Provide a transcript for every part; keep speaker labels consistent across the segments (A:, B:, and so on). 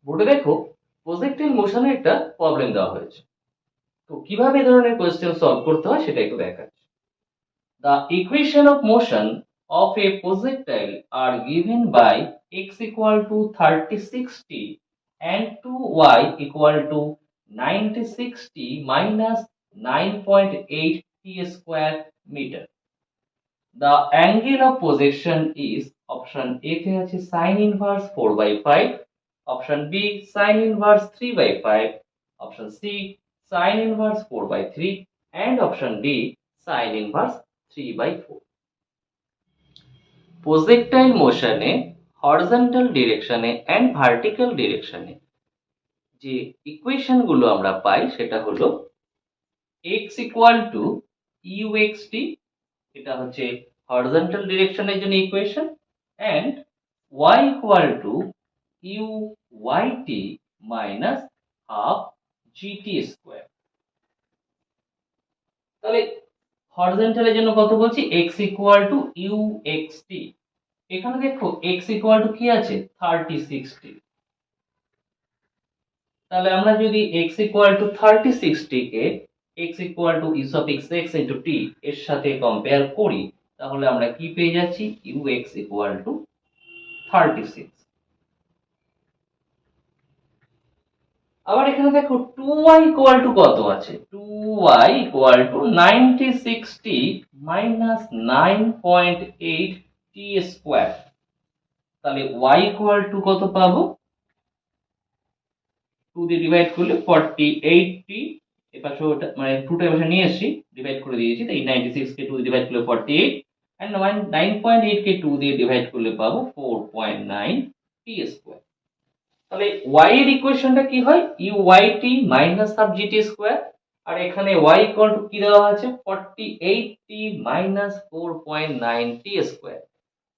A: বোর্ডে দেখো প্রজেক্টাইল মোশনের একটা প্রবলেম দেওয়া হয়েছে। তো কিভাবে এই ধরনের কোয়েশ্চেন সলভ করতে হয় সেটা একটু দেখাচ্ছি। The equation of motion of a projectile are given by x equal to 3060 and 2y equal to 9060 minus 9.8 t square meter. The angle of projection is option A তে আছে sin inverse 4/5, option B sin inverse 3/5, option C sin inverse 4/3 and option D sin inverse 3/4. Projectile মোশনে horizontal ডিরেকশনে and vertical ডিরেকশনে যে equation গুলো আমরা পাই সেটা হলো x equal to uxt, এটা হচ্ছে হরিজন্টাল ডিরেকশনের জন্য equation, and y equal to uyt minus half gt square. তাহলে হরিজন্টালের জন্য কত বলছি, x equal to uxt। এখানে দেখো x equal to কি আছে 3060। তাহলে আমরা যদি x equal to 3060 K x equal to e suffix x into t এর সাথে কম্পেয়ার করি, তাহলে আমরা কি পেয়ে যাচ্ছি ux equal to 36। আবার এখানে দেখো 2y equal to কত আছে, 2y equal to 9060 minus 9.8 t square. তাহলে y equal to কত পাবো, 2 দিয়ে ডিভাইড করলে 48t, এপাশে ওটা মানে 2টা এপাশে নিয়ে এসেছি ডিভাইড করে দিয়েছি, তাই 96 কে 2 দিয়ে ডিভাইড করলে 48 এন্ড 9.8 কে 2 দিয়ে ডিভাইড করলে পাবো 4.9 t স্কয়ার। তাহলে y এর ইকুয়েশনটা কি হয় uyt minus half gt square, আর এখানে y ইকুয়াল টু কি দেওয়া আছে 48t minus 4.9 t স্কয়ার।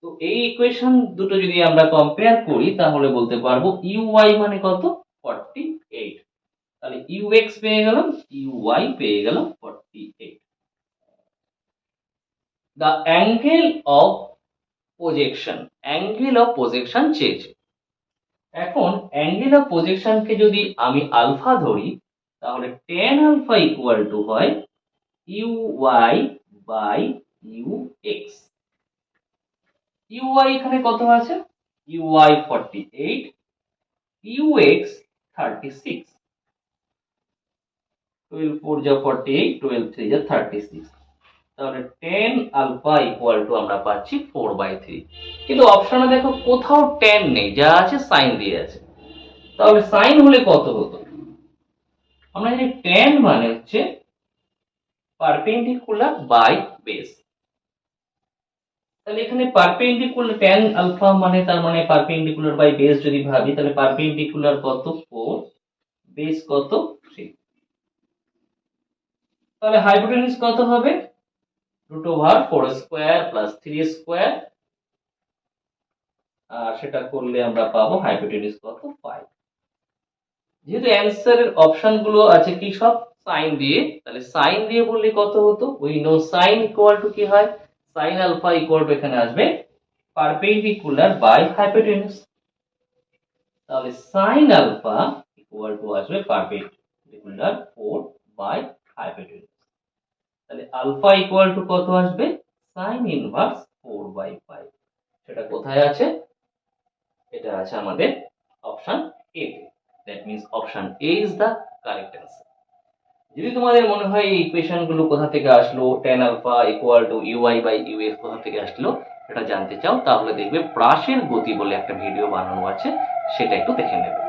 A: তো এই ইকুয়েশন দুটো যদি আমরা কম্পেয়ার করি তাহলে বলতে পারবো uy মানে কত 48। তাহলে ux পেয়ে গেলাম, uy পেয়ে গেলাম 48। The angle of projection, angle of projection চেয়েছে। এখন অ্যাঙ্গেল অফ প্রজেকশনকে যদি আমি আলফা ধরি, তাহলে tan আলফা ইকুয়াল টু হয় uy বাই ux। uy এখানে কত আছে, uy 48, ux 36, 12 4 যা 48, 12 3 যা 36। তাহলে tan আলফা ইকুয়াল টু আমরা পাচ্ছি 4/3। কিন্তু অপশনে দেখো কোথাও tan নেই, যা আছে sin দিয়ে আছে। তাহলে sin হলে কত হতো, আমরা জানি tan মানে হচ্ছে পারপেন্ডিকুলার বাই বেস। তাহলে এখানে পারপেন্ডিকুলার tan আলফা মানে তার মানে পারপেন্ডিকুলার বাই বেস যদি ভাবি, তাহলে পারপেন্ডিকুলার কত 4, বেস কত 3। তাহলে হাইপোটেনিউজ কত হবে √4 স্কয়ার প্লাস 3 স্কয়ার, আর সেটা করলে আমরা পাবো হাইপোটেনিউজ কত 5। যেহেতু অ্যানসারের অপশন গুলো আছে কি সব সাইন দিয়ে, তাহলে সাইন দিয়ে বললে কত হতো, we know sine equal to কি হয়, সাইন আলফা ইকুয়াল টু এখানে আসবে পারপেন্ডিকুলার বাই হাইপোটেনিউজ। তাহলে সাইন আলফা ইকুয়াল টু আসবে পারপেন্ডিকুলার 4 বাই হাইপোটেনিউজ। তাহলে আলফা ইকুয়াল টু কত আসবে সাইন ইনভার্স 4/5। সেটা কোথায় আছে, এটা আছে আমাদের অপশন এ তে। That means option A is the correct answer. যদি তোমাদের মনে হয় এই ইকুয়েশন গুলো কোথা থেকে আসলো, tan alpha equal to uy by ux কোথা থেকে আসলো সেটা জানতে চাও, তাহলে দেখবে প্রাসের গতি বলে একটা ভিডিও বানানো আছে, সেটা একটু দেখে নেবে।